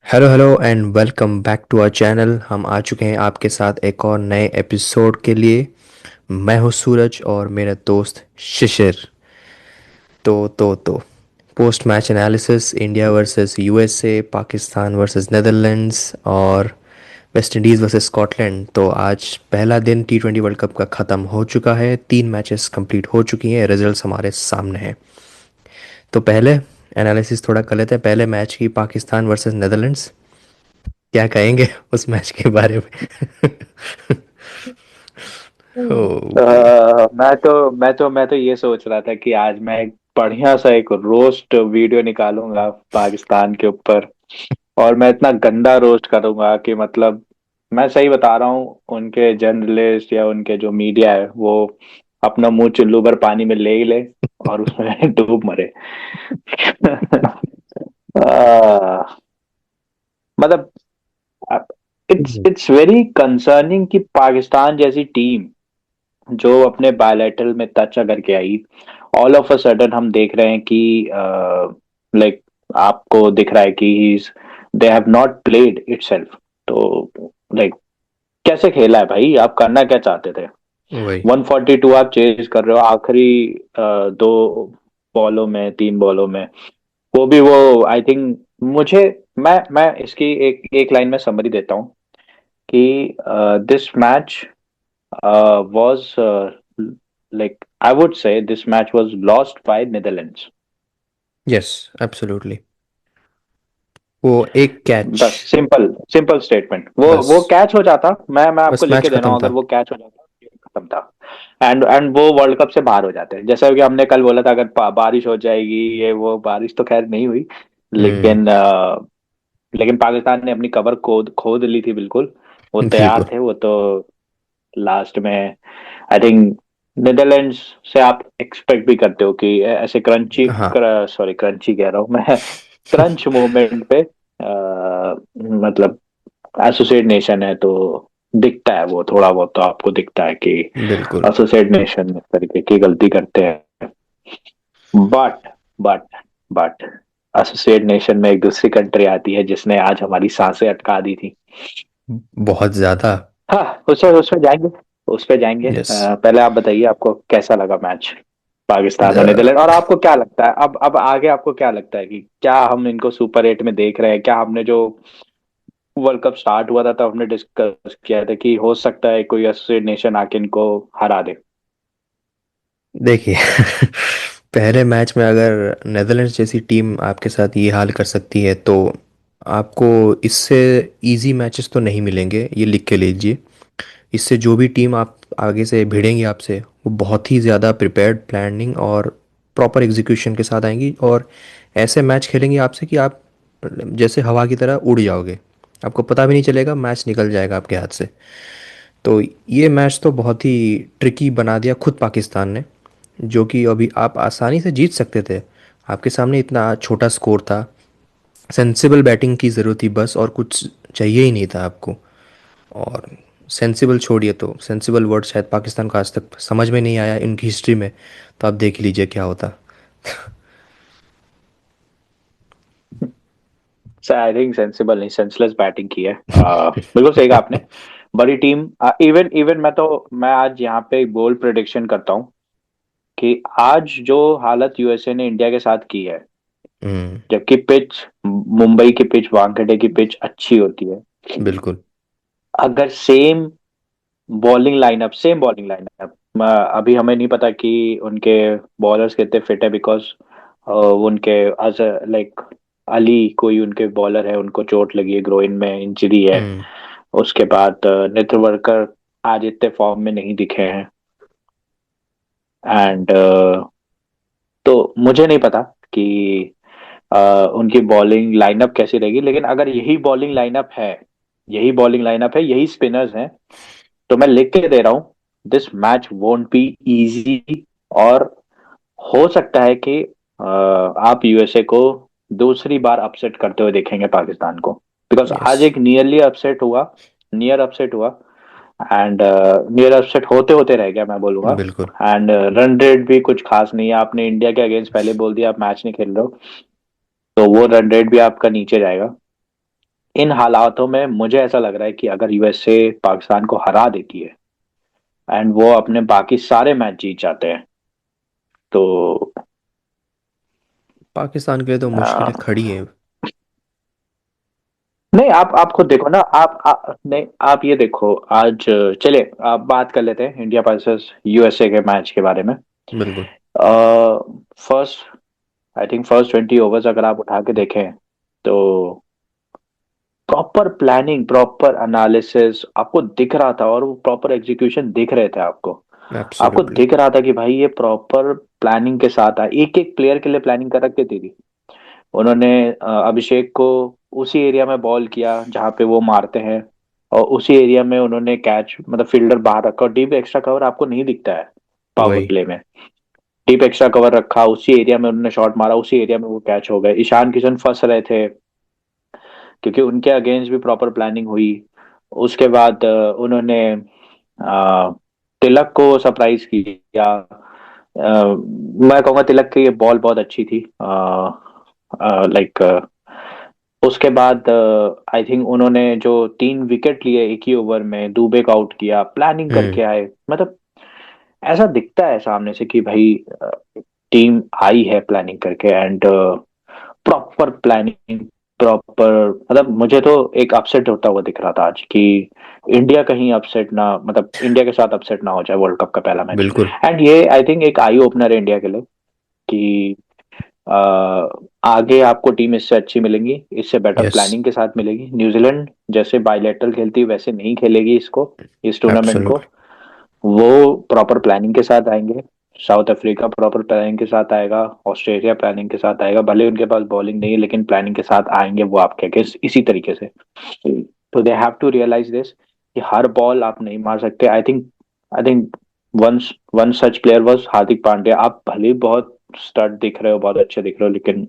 Hello hello and welcome back to our channel. हम आ चुके हैं आपके साथ एक और नए एपिसोड के लिए। मैं हूँ सूरज और मेरा दोस्त शिशिर। तो post match analysis, India versus USA, Pakistan versus Netherlands और वेस्ट इंडीज़ वर्सेस स्कॉटलैंड। तो आज पहला दिन T20 वर्ल्ड कप का ख़त्म हो चुका है। 3 मैचेस कंप्लीट हो चुकी हैं, रिजल्ट्स हमारे सामने हैं। तो पहले एनालिसिस थोड़ा कर लेते हैं पहले मैच की, पाकिस्तान वर्सेस नेदरलैंड्स। क्या कहेंगे उस मैच के बारे में? ओके। मैं तो ये सोच रहा था कि आज मैं एक बढ़िया सा एक रोस्ट वीडियो निकालूंगा पाकिस्तान के ऊपर। और मैं इतना गंदा रोस्ट करूंगा कि मतलब मैं सही बता रहा हूँ, उनके जर्नलिस्ट या उनके जो मीडिया है वो अपना मुंह चुल्लू भर पानी में ले ही ले और उसमें डूब मरे। आ, मतलब इट्स वेरी कंसर्निंग कि पाकिस्तान जैसी टीम जो अपने बायलैटरल में टच अगर के आई, ऑल ऑफ अ सडन हम देख रहे हैं कि लाइक आपको दिख रहा है कि they have not played itself. तो लाइक कैसे खेला है भाई, आप करना क्या चाहते थे? वही। 142 आप चेज कर रहे हो आखिरी दो बॉलों में, तीन बॉलों में। वो भी वो आई थिंक मुझे मैं इसकी एक एक लाइन में समरी देता हूँ कि this match was like I would say this match was lost by Netherlands. Yes, absolutely. वो एक कैच। बस सिंपल सिंपल स्टेटमेंट, वो बस। कैच हो जाता, मैं बस आपको मैच लिख के दे रहा खत्म हूँ, अगर था। वो कैच हो जाता खत्म था। एंड वो वर्ल्ड कप से बाहर हो जाते हैं, जैसा कि हमने कल बोला था, अगर बारिश हो जाएगी ये वो, बारिश तो खैर नहीं हुई। हम्म। लेकिन लेकिन पाकिस्तान ने अपनी कबर खोद खोद ली थी बिल्कुल। वो तैयार बिल्कुल। थे, वो तो लास्ट में आई थिंक नेदरलैंड्स से आप एक्सपेक्ट भी करते हो कि ऐसे हाँ। सॉरी क्रंची कह रहा हूँ मैं, क्रंच मूवमेंट पे मतलब एसोसिएट नेशन है तो दिखता है, वो थोड़ा बहुत तो आपको दिखता है कि बिल्कुल। एसोसिएट नेशन इस तरीके की गलती करते हैं। But but but associate nation में एक दूसरी कंट्री आती है जिसने आज हमारी सांसें अटका दी थी। बहुत ज़्यादा। हाँ, उस पे जाएंगे। यस। पहले आप बताइए, आपको कैसा लगा मैच पाकिस्तान और नीदरलैंड, और आपको क्या लगता है अब आगे आपको क्या लगता है कि क्या हम इनको सुपर एट में देख रहे हैं? क्या हमने जो वर्ल्ड कप स्टार्ट हुआ था तब हमने डिस्कस किया था कि हो सकता है कोई एसोसिएट नेशन आके इनको हरा दे? देखिए, पहले मैच में अगर नेदरलैंड्स जैसी टीम आपके साथ ये हाल कर सकती है तो आपको इससे इजी मैचेस तो नहीं मिलेंगे, ये लिख के लीजिए। इससे जो भी टीम आप आगे से भिड़ेंगी आपसे, वो बहुत ही ज़्यादा प्रिपेयर्ड, प्लानिंग और प्रॉपर एग्जीक्यूशन के साथ आएंगी और ऐसे मैच खेलेंगी आपसे कि आप जैसे हवा की तरह उड़ जाओगे। आपको पता भी नहीं चलेगा, मैच निकल जाएगा आपके हाथ से। तो ये मैच तो बहुत ही ट्रिकी बना दिया खुद पाकिस्तान ने, जो कि अभी आप आसानी से जीत सकते थे। आपके सामने इतना छोटा स्कोर था। सेंसिबल बैटिंग की ज़रूरत थी बस, और कुछ चाहिए ही नहीं था आपको। और सेंसिबल छोड़िए, तो सेंसिबल वर्ड शायद पाकिस्तान को आज तक समझ में नहीं आया इनकी हिस्ट्री में। तो आप देख लीजिए क्या होता। आई थिंक सेंसिबल नहीं, सेंसलेस बैटिंग की है। बिल्कुल सही कहा आपने। बड़ी टीम, इवन इवन मैं आज यहाँ पे बोल्ड प्रिडिक्शन करता हूँ कि आज जो हालत यूएसए ने इंडिया के साथ की है, हम्म। जबकि पिच, मुंबई की पिच, वानखेड़े की पिच अच्छी होती है, बिल्कुल। अगर सेम बॉलिंग लाइनअप, अभी हमें नहीं पता कि उनके बॉलर्स कितने फिट है, बिकॉज उनके लाइक अली कोई उनके बॉलर है, उनको चोट लगी है, ग्रोइन में इंजरी है। हम्म। उसके बाद नेत्रवर्कर आज इतने फॉर्म में नहीं दिखे हैं। एंड तो मुझे नहीं पता कि उनकी बॉलिंग लाइनअप कैसी रहेगी, लेकिन अगर यही बॉलिंग लाइनअप है, यही स्पिनर्स हैं, तो मैं लिख के दे रहा हूँ, this match won't be easy. और हो सकता है कि आप यूएसए को दूसरी बार अपसेट करते हुए देखेंगे पाकिस्तान को, बिकॉज यस। आज एक नियर अपसेट हुआ एंड नियर अपसेट होते होते रह गया, मैं बोलूंगा। बिल्कुल। एंड रन रेट भी कुछ खास नहीं है, आपने इंडिया के अगेंस्ट पहले बोल दिया आप मैच नहीं खेल रहे हो, तो वो रन रेट भी आपका नीचे जाएगा। इन हालातों में मुझे ऐसा लग रहा है कि अगर यूएसए पाकिस्तान को हरा देती है एंड वो अपने बाकी सारे मैच जीत जाते हैं, तो पाकिस्तान के लिए तो मुश्किलें आ, खड़ी हैं। नहीं, आप खुद देखो ना, नहीं, आप ये देखो आज, चलिए आप बात कर लेते हैं इंडिया वर्सेस यूएसए के मैच के बारे में। बिल्कुल। First, I think first 20 overs अगर आप उठा के देखें, तो प्रॉपर प्लानिंग, प्रॉपर एनालिसिस आपको दिख रहा था, और वो प्रॉपर एग्जीक्यूशन दिख रहे थे आपको। आपको एब्सोल्युटली। दिख रहा था कि भाई ये प्रॉपर प्लानिंग के साथ है, एक एक प्लेयर के लिए प्लानिंग कर रखी थी। उन्होंने अभिषेक को उसी एरिया में बॉल किया जहां पे वो मारते हैं, और उसी एरिया में उन्होंने कैच, मतलब फील्डर बाहर रखा, और डीप एक्स्ट्रा कवर आपको नहीं दिखता है पावर वही। प्ले में। डीप एक्स्ट्रा कवर रखा, उसी एरिया में उन्होंने शॉट मारा, उसी एरिया में वो कैच हो गए। ईशान किशन फंस रहे थे क्योंकि उनके अगेंस्ट भी प्रॉपर प्लानिंग हुई। उसके बाद उन्होंने तिलक को सरप्राइज किया। मैं कहूँगा तिलक की ये बॉल बहुत अच्छी थी, लाइक उसके बाद आई थिंक उन्होंने जो 3 विकेट लिए एक ही ओवर में, दुबे को आउट किया, प्लानिंग हम्म। करके आए। मतलब ऐसा दिखता है सामने से कि भाई टीम आई है प्लानिंग करके, एंड प्रॉपर प्लानिंग, प्रॉपर, मतलब मुझे तो एक अपसेट होता हुआ दिख रहा था आज कि इंडिया कहीं अपसेट ना, मतलब इंडिया के साथ अपसेट ना हो जाए वर्ल्ड कप का पहला मैच। बिल्कुल। एंड ये आई थिंक एक आई ओपनर है इंडिया के लिए कि अ, आगे आपको टीम इससे अच्छी मिलेंगी, इससे बेटर यस। प्लानिंग के साथ मिलेगी। न्यूजीलैंड जैसे बायलैटरल खेलती है वैसे नहीं खेलेगी इसको, इस टूर्नामेंट को। एब्सोल्युटली। वो प्रॉपर प्लानिंग के साथ आएंगे। साउथ अफ्रीका प्रॉपर प्लानिंग के साथ आएगा, ऑस्ट्रेलिया प्लानिंग के साथ आएगा, भले उनके पास बॉलिंग नहीं है लेकिन प्लानिंग के साथ आएंगे वो आपके अगेंस्ट इसी तरीके से। तो they have to realise this कि हर बॉल आप नहीं मार सकते। I think one one such player was Hardik Pandya. आप भले ही बहुत स्टड दिख रहे हो, बहुत अच्छे दिख रहे हो, लेकिन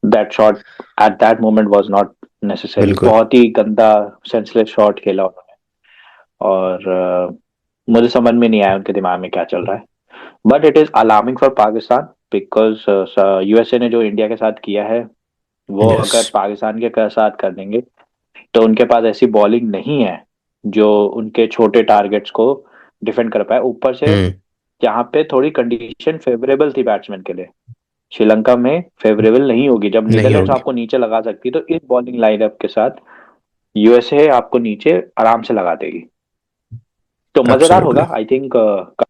that shot at that moment was not necessary. बिल्कुल। बहुत ही गंदा सेंसलेस शॉट खेला उन्होंने, और मुझे समझ में नहीं आया उनके दिमाग में क्या चल रहा है। But it is alarming for Pakistan, because USA ने जो इंडिया के साथ किया है, वो यस। अगर पाकिस्तान के साथ कर देंगे, तो उनके पास ऐसी बॉलिंग नहीं है जो उनके छोटे टारगेट्स को डिफेंड कर पाए। ऊपर से हम्म। यहाँ पे थोड़ी कंडीशन फेवरेबल थी बैट्समैन के लिए, श्रीलंका में फेवरेबल नहीं होगी। जब नहीं नीदरलैंड्स होगी। आपको नीचे लगा सकती है, तो इस बॉलिंग लाइनअप के साथ यूएसए आपको नीचे आराम से लगा देगी। तो मजेदार होगा एब्सोल्युटली। I think.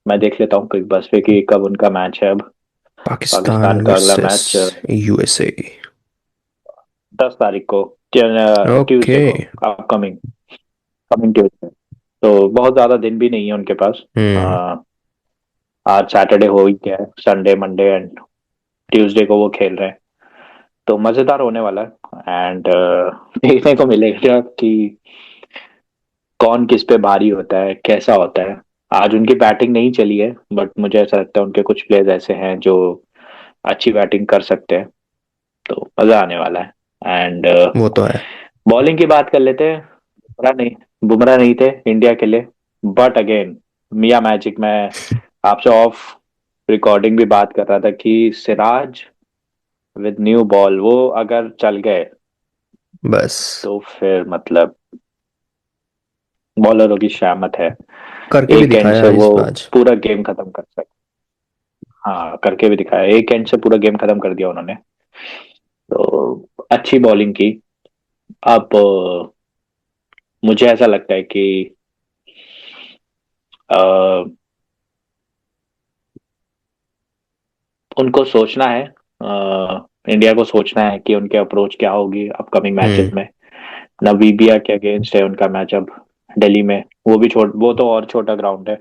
मैं देख लेता हूँ क्विक बस पे कि कब उनका मैच है अब। पाकिस्तान पाकिस्तान का अगला वर्सेस मैच यूएसए। 10 तारीख को, ट्यूसडे ओके। को, अपकमिंग कमिंग ट्यूसडे। तो बहुत ज्यादा दिन भी नहीं है उनके पास। हम्म। अ, आज सैटरडे हो ही गया है, संडे मंडे एंड ट्यूसडे को वो खेल रहे हैं। तो मजेदार होने वाला है, एंड देखने को मिलेगा कि कौन किस पे भारी होता है, कैसा होता है। आज उनकी बैटिंग नहीं चली है, बट मुझे ऐसा लगता है उनके कुछ प्लेयर्स ऐसे हैं जो अच्छी बैटिंग कर सकते हैं। तो मजा आने वाला है। एंड वो तो है। बॉलिंग की बात कर लेते हैं। बुमराह नहीं थे इंडिया के लिए, बट अगेन मिया मैजिक। मैं आपसे ऑफ रिकॉर्डिंग भी बात कर रहा था कि सिराज विद न्यू बॉल वो अगर चल गए, बस तो फिर मतलब बॉलरों की शामत है। करके भी एक एंड दिखाया से वो इस मैच। पूरा गेम खत्म कर सकते। हाँ, करके भी दिखाया, एक एंड से पूरा गेम खत्म कर दिया उन्होंने। तो अच्छी बॉलिंग की। अब मुझे ऐसा लगता है कि अ, उनको सोचना है, इंडिया को सोचना है कि उनके अप्रोच क्या होगी अपकमिंग मैचेस हम्म। में। नामीबिया के अगेंस्ट है उनका मैच अब, दिल्ली में। वो तो और छोटा ग्राउंड है,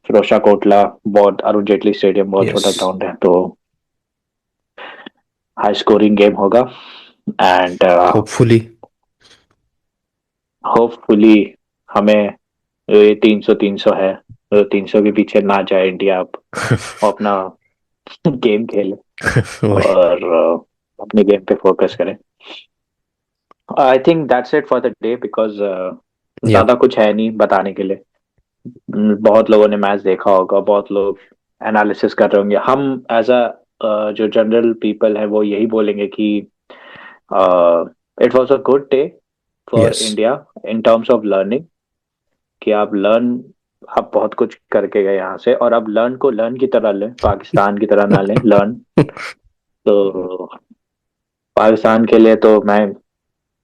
फिरोजशाह कोटला, बहुत, अरुण जेटली स्टेडियम बहुत यस। छोटा ग्राउंड है। तो हाई स्कोरिंग गेम होगा, एंड होपफुली। होपफुली हमें, ये 300 300 है, तो 300 के पीछे ना जाए इंडिया अब, वो अपना गेम खेले वही। और अपने गेम पे फोकस करें। I think that's it for the day, because या। ज्यादा कुछ है नहीं बताने के लिए। बहुत लोगों ने मैच देखा होगा, बहुत लोग एनालिसिस कर रहे होंगे। हम एज अ जो जनरल पीपल है वो यही बोलेंगे कि it was a good day for yes. India in terms of learning, कि आप बहुत कुछ करके गए यहाँ से, और अब लर्न को लर्न की तरह लें, पाकिस्तान की तरह ना लें लर्न। तो पाकिस्तान के लिए तो मैं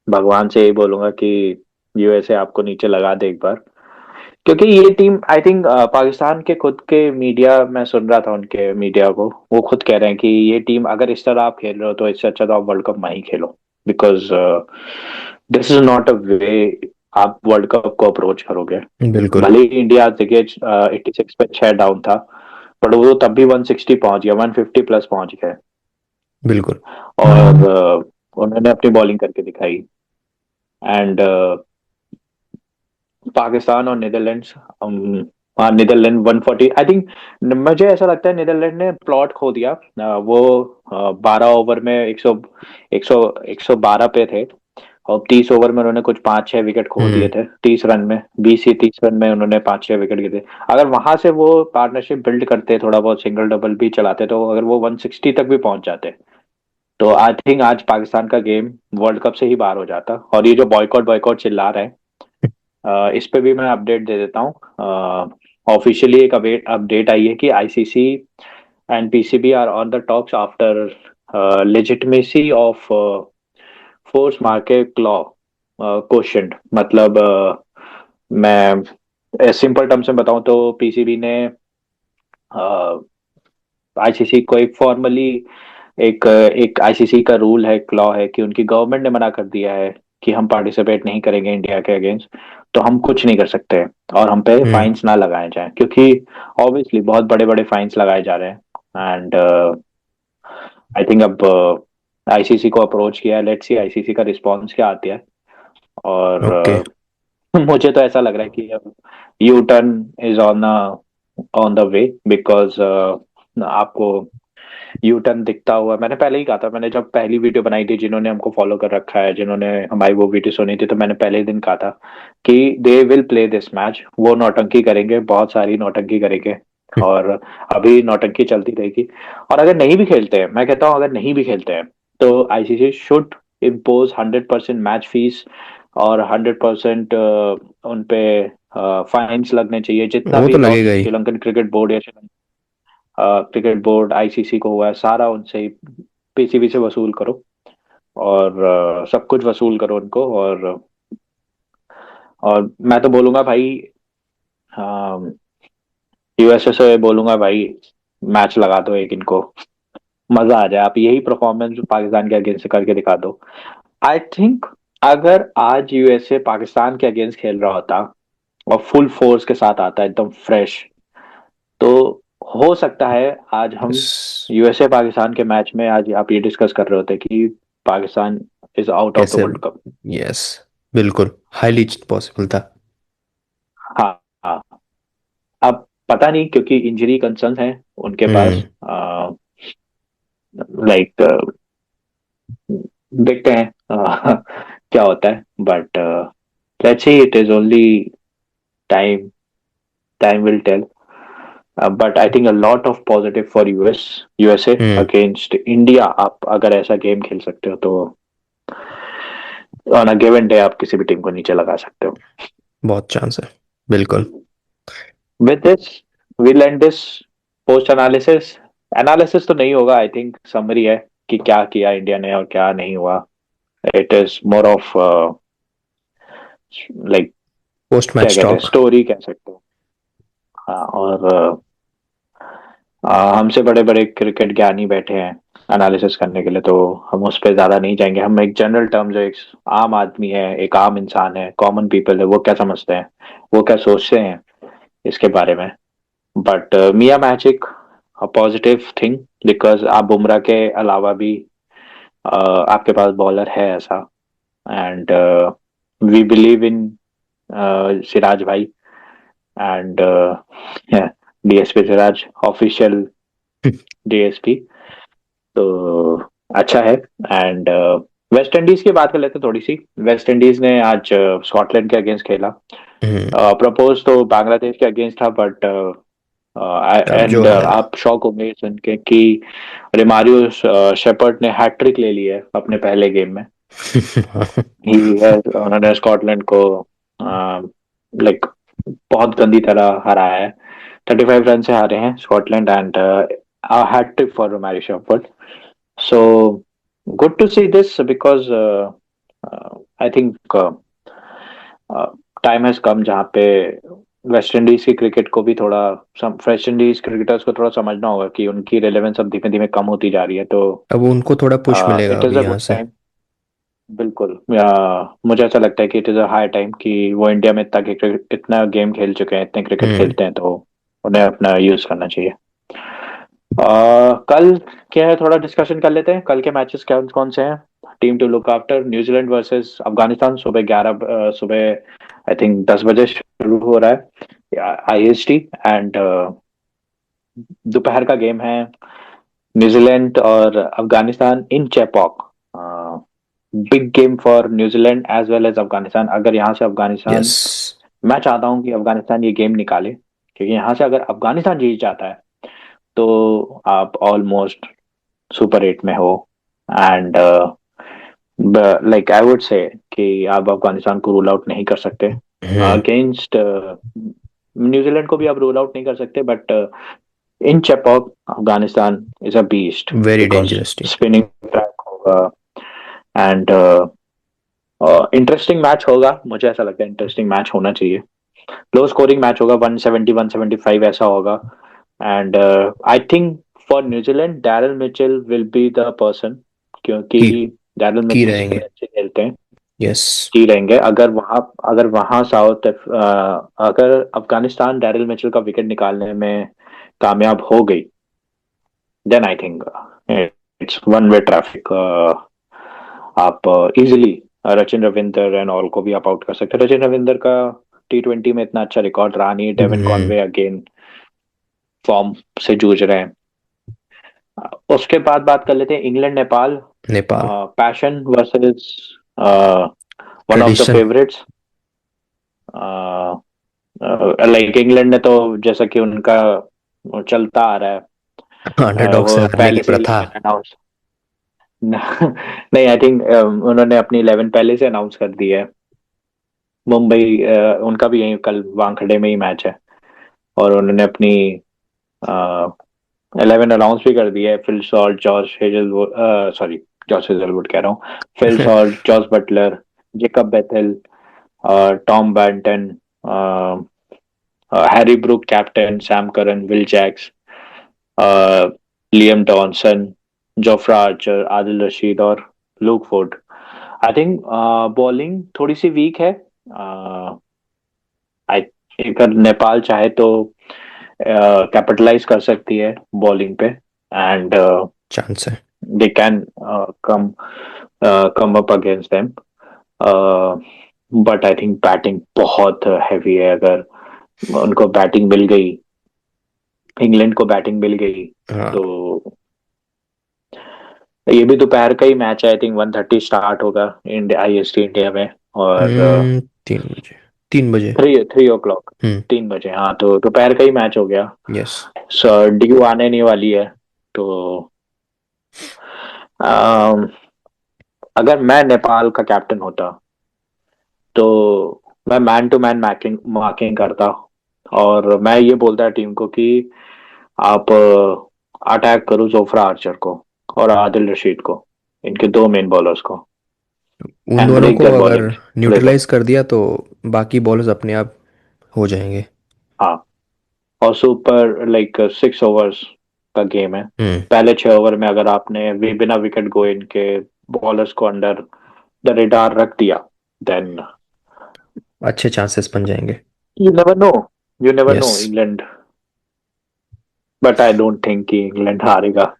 भगवान से यही बोलूंगा कि यूएसए आपको नीचे लगा दे एक बार, क्योंकि ये टीम आई थिंक पाकिस्तान के खुद के मीडिया, मैं सुन रहा था उनके मीडिया को, वो खुद कह रहे हैं कि ये टीम अगर इस तरह आप खेल रहे हो तो इससे अच्छा तो आप वर्ल्ड कप में ही खेलो, because this is not a way आप वर्ल्ड कप को अप्रोच करोगे। बिल्कुल। भले ही इंडिया देखिए 86 पे 6 डाउन था, बट वो तब भी 160 पहुंच गया, 150 प्लस पहुंच गए। बिल्कुल। और उन्होंने अपनी बॉलिंग करके दिखाई। एंड पाकिस्तान और नीदरलैंड्स, हाँ नीदरलैंड 140 आई थिंक। मुझे ऐसा लगता है नीदरलैंड ने प्लॉट खो दिया। वो 12 ओवर में 112 पे थे, और 30 ओवर में उन्होंने कुछ 5-6 विकेट खो दिए हम्म। थे, 30 रन में, 20 या 30 रन में उन्होंने 5-6 विकेट गिरे। अगर वहां से वो पार्टनरशिप बिल्ड करते, थोड़ा बहुत सिंगल डबल भी चलाते, तो अगर वो 160 तक भी पहुंच जाते, तो आई थिंक आज पाकिस्तान का गेम वर्ल्ड कप से ही बाहर हो जाता। और ये जो बॉयकॉट बॉयकॉट चिल्ला रहे हैं, इस पे भी मैं अपडेट दे देता हूँ। ऑफिशियली एक अपडेट आई है कि ICC and PCB are on the talks after legitimacy of force market law question. मतलब मैं सिंपल टर्म्स में बताऊं तो पीसीबी ने आईसीसी को एक फॉर्मली, एक एक आईसीसी का रूल है, एक लॉ है, कि उनकी गवर्नमेंट ने मना कर दिया है कि हम पार्टिसिपेट नहीं करेंगे इंडिया के अगेंस्ट, तो हम कुछ नहीं कर सकते और हम पे हम्म। फाइन्स ना लगाए जाएं, क्योंकि ऑब्वियसली बहुत बड़े बड़े फाइन्स लगाए जा रहे हैं। एंड आई थिंक अब आईसीसी को अप्रोच किया है, लेट्स सी आईसीसी का रिस्पॉन्स क्या आता है। और ओके। मुझे तो ऐसा लग रहा है कि अब U turn is on the way, because आपको यू टर्न दिखता हुआ, मैंने पहले ही कहा था, मैंने जब पहली वीडियो बनाई थी, जिन्होंने हमको फॉलो कर रखा है, जिन्होंने हमारी वो वीडियो सुनी थी, तो मैंने पहले ही दिन कहा था कि they will play this match, वो नौटंकी करेंगे, बहुत सारी नौटंकी करेंगे। और अभी नौटंकी चलती रहेगी। और अगर नहीं भी खेलते हैं, मैं कहता हूँ अगर नहीं भी खेलते हैं, तो ICC should impose 100% match fees, और 100% उन पे फाइन्स लगने चाहिए, जितना वो भी तो लॉस लगेगा ही। श्रीलंकन क्रिकेट बोर्ड या क्रिकेट बोर्ड आईसीसी को हुआ है, सारा उनसे पीसीबी से वसूल करो। और सब कुछ वसूल करो उनको। और मैं तो बोलूंगा भाई, यूएसए से बोलूंगा भाई, मैच लगा दो एक इनको, मजा आ जाए। आप यही परफॉर्मेंस पाकिस्तान के अगेंस्ट करके दिखा दो। आई थिंक अगर आज यूएसए पाकिस्तान के अगेंस्ट खेल रहा होता और फुल फोर्स के साथ आता है, एकदम फ्रेश, तो हो सकता है आज हम यस। यूएसए पाकिस्तान के मैच में आज आप ये डिस्कस कर रहे होते कि Pakistan is out of the कैसे? World cup. यस। बिल्कुल। हाईली पॉसिबल था। हाँ हाँ। अब पता नहीं, क्योंकि इंजरी कंसर्न है उनके पास। हम्म। लाइक देखते हैं क्या होता है, but let's see, it is only time, time will tell. But I think a lot of positive for USA hmm. Against India. आप अगर ऐसा गेम खेल सकते हो, तो ऑन अ गिवन डे आप किसी भी टीम को नीचे लगा सकते हो। बहुत चांस है। बिल्कुल। With this will and this post analysis. Analysis तो नहीं होगा, आई थिंक समरी है कि क्या किया इंडिया ने और क्या नहीं हुआ। It is more of like, post क्या मैच कहते हैं, टॉक। स्टोरी कह सकते हो। हाँ। और हमसे बड़े बड़े क्रिकेट ज्ञानी बैठे हैं एनालिसिस करने के लिए, तो हम उस पर ज्यादा नहीं जाएंगे। हम एक जनरल टर्म, जो एक आम आदमी है, एक आम इंसान है, कॉमन पीपल है, वो क्या समझते हैं, वो क्या सोचते हैं इसके बारे में। But Miyan magic a positive thing, because आप बुमराह के अलावा भी आपके पास बॉलर है ऐसा। And we believe in Siraj भाई, and DSP Siraj, official DSP. तो अच्छा है। एंड वेस्ट इंडीज की बात कर लेते हैं थोड़ी सी। वेस्ट इंडीज ने आज स्कॉटलैंड के अगेंस्ट खेला। हम्म। प्रपोज तो बांग्लादेश के अगेंस्ट था, बट अब जो एंड है आप शॉक होंगे सुन के कि रोमारियो शेपर्ड ने हैट्रिक ले ली है अपने पहले गेम में। ही उन्होंने स्कॉटलैंड को लाइक बहुत गंदी तरह हराया है। 35 रन से हारे हैं Scotland, and hat trick for Romario Shepherd. So good to see this because I think time has come जहाँ पे वेस्ट इंडीज की क्रिकेट को भी थोड़ा, वेस्ट इंडीज क्रिकेटर्स को थोड़ा समझना होगा कि उनकी रिलेवेंस अब धीमे धीमे कम होती जा रही है। तो अब उनको थोड़ा पुश मिलेगा इट इज अभी अ यहाँ गुड से। टाइम। बिल्कुल, मुझे ऐसा लगता है कि it is a high time कि वो इंडिया में इतना क्रिकेट, इतना गेम खेल चुके हैं, इतने क्रिकेट हम्म। खेलते हैं, तो उन्हें अपना यूज करना चाहिए। कल क्या है, थोड़ा डिस्कशन कर लेते हैं कल के मैचेस कौन कौन से हैं। Team to look after, New Zealand versus Afghanistan, सुबह 11, सुबह आई थिंक 10 बजे शुरू हो रहा है IST। एंड दोपहर का गेम है न्यूजीलैंड और Afghanistan in Chepauk. Big game for New Zealand as well as Afghanistan. अगर यहाँ से अफगानिस्तान, यस। मैं चाहता हूँ कि अफगानिस्तान ये गेम निकाले, क्योंकि यहाँ से अगर अफगानिस्तान जीत जाता है तो आप ऑलमोस्ट सुपर 8 में हो। And like I would say कि आप अफगानिस्तान को रूल आउट नहीं कर सकते। हम्म। अगेंस्ट न्यूजीलैंड को भी आप रूल आउट नहीं कर सकते, but in Chepauk Afghanistan is a beast very because dangerous team. Spinning track होगा। एंड इंटरेस्टिंग मैच होगा, मुझे ऐसा लगता है इंटरेस्टिंग मैच होना चाहिए। लो स्कोरिंग मैच होगा, 170 175 ऐसा होगा। And I think for New Zealand Daryl Mitchell will be the person, क्योंकि की डैरल की मिचेल रहेंगे। बड़े अच्छे खेलते हैं। यस। की रहेंगे। अगर वहां अगर अफगानिस्तान डैरल मिचेल का विकेट निकालने में कामयाब हो गई, then I think it's one way traffic. आप easily Rachin Ravindra and all को भी आप आउट कर सकते हैं। रचिन रविंदर का T20 में इतना अच्छा रिकॉर्ड रहा नहीं। डेविन हम्म। कॉनवे अगेन फॉर्म से जूझ रहे हैं। उसके बाद बात कर लेते हैं England Nepal. Nepal. Passion versus one of the tradition. Favourites. Like England ने तो, जैसा कि उनका वो चलता आ रहा है, अंडरडॉग से वो हारने की पहले से प्रथा। 11 अनाउंस नहीं, आई थिंक उन्होंने अपनी 11 पहले से अनाउंस कर दी है। मुंबई उनका भी यही कल वानखेड़े में ही मैच है, और उन्होंने अपनी 11 अनाउंस भी कर दी है। Phil Salt, Josh Hazlewood, sorry, Josh Hazlewood कह रहा हूँ, Phil Salt, Jos Buttler, Jacob Bethell, Tom Banton, Harry Brook captain, Sam Curran, Will Jacks, Liam Dawson, Jofra Archer, Adil Rashid और Luke Ford. I think bowling थोड़ी सी week है। आई, अगर नेपाल चाहे तो कैपिटलाइज कर सकती है बॉलिंग पे, एंड चांस है। They can come come up against them. But I think batting बहुत हैवी है। अगर उनको बैटिंग मिल गई, इंग्लैंड को बैटिंग मिल गई, हाँ। तो ये भी दोपहर का ही मैच है। आई थिंक 1:30 स्टार्ट होगा इंडिया IST इंडिया में। और 3 बजे। 3 बजे। 3 3 o'clock, हम्म। 3 बजे, हाँ, तो दोपहर का ही मैच हो गया। यस। सर ड्यू आने नहीं वाली है, तो अम, अगर मैं नेपाल का कैप्टन होता तो मैं man to man making marking करता, और मैं ये बोलता टीम को कि आप अटैक करो जोफ्रा आर्चर को और आदिल रशीद को, इनके दो मेन बॉलर्स को, उन एंड दोनों ब्रेक को देयर अगर बॉलिंग रिदम। न्यूट्रलाइज कर दिया तो बाकी बॉलर्स अपने आप हो जाएंगे। हाँ, और सुपर लाइक 6 ओवर्स का गेम है। हम्म। पहले 6 ओवर में अगर आपने बिना विकेट गोए इनके बॉलर्स को अंडर द रेडार रख दिया, देन अच्छे चांसेस बन जाएंगे। You never know, you never yes. No England. But I don't think कि इंग्लैंड हारेगा,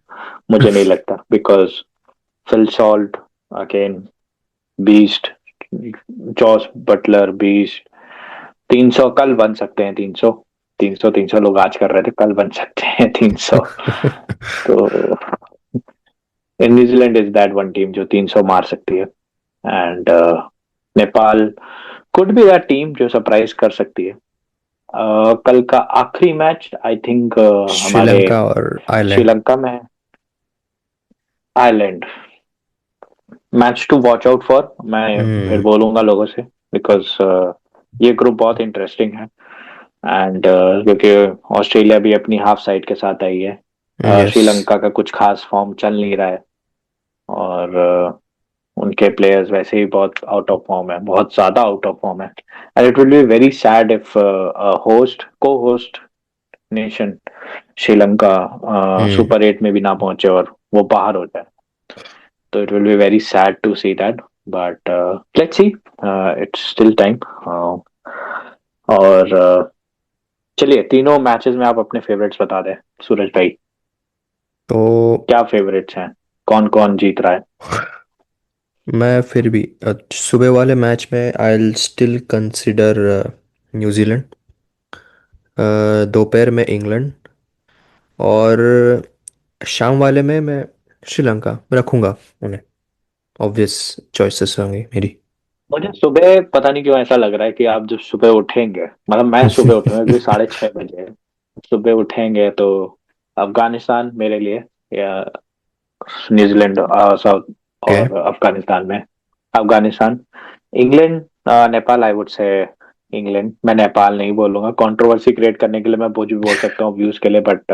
मुझे नहीं लगता, because Phil Salt again beast, Jos Buttler beast. 300 कल बन सकते हैं, 300, 300, 300 लोग आज कर रहे थे, कल बन सकते हैं 300। तो New Zealand is that one team जो 300 मार सकती है। And Nepal could be that team जो सरप्राइज कर सकती है। कल का आखिरी मैच आई थिंक हमारे श्रीलंका और आयरलैंड। श्रीलंका में है, Ireland. Match to watch out for, मैं फिर हम्म। बोलूंगा लोगों से, बिकॉज ये ग्रुप बहुत इंटरेस्टिंग है। एंड क्योंकि ऑस्ट्रेलिया भी अपनी हाफ साइड के साथ आई है, यस। श्रीलंका का कुछ खास फॉर्म चल नहीं रहा है, और उनके प्लेयर्स वैसे ही बहुत आउट ऑफ फॉर्म है, बहुत ज्यादा आउट ऑफ फॉर्म है। And it will be very sad if host को होस्ट नेशन श्रीलंका हम्म। सुपर एट में भी ना पहुंचे और वो बाहर हो जाए। तो it will be very sad to see that, but let's see, it's still time. और चलिए, तीनों मैचेस में आप अपने फेवरेट्स बता दें सूरज भाई। तो क्या फेवरेट्स हैं, कौन कौन जीत रहा है? मैं फिर भी सुबह वाले मैच में I will still consider New Zealand. दोपहर में इंग्लैंड। और शाम वाले में मैं श्रीलंका रखूंगा उन्हें। ऑब्वियस चॉइसेस होंगी मेरी। मुझे सुबह पता नहीं क्यों ऐसा लग रहा है कि आप जब सुबह उठेंगे, मतलब मैं सुबह उठूंगा क्योंकि 6:30 बजे सुबह उठेंगे, तो अफगानिस्तान मेरे लिए, या न्यूजीलैंड, साउथ ओके। और अफगानिस्तान में, Afghanistan, England, Nepal, I would say England. मैं नेपाल नहीं बोलूंगा, कंट्रोवर्सी क्रिएट करने के लिए मैं कुछ भी बोल सकता हूँ व्यूज के लिए, but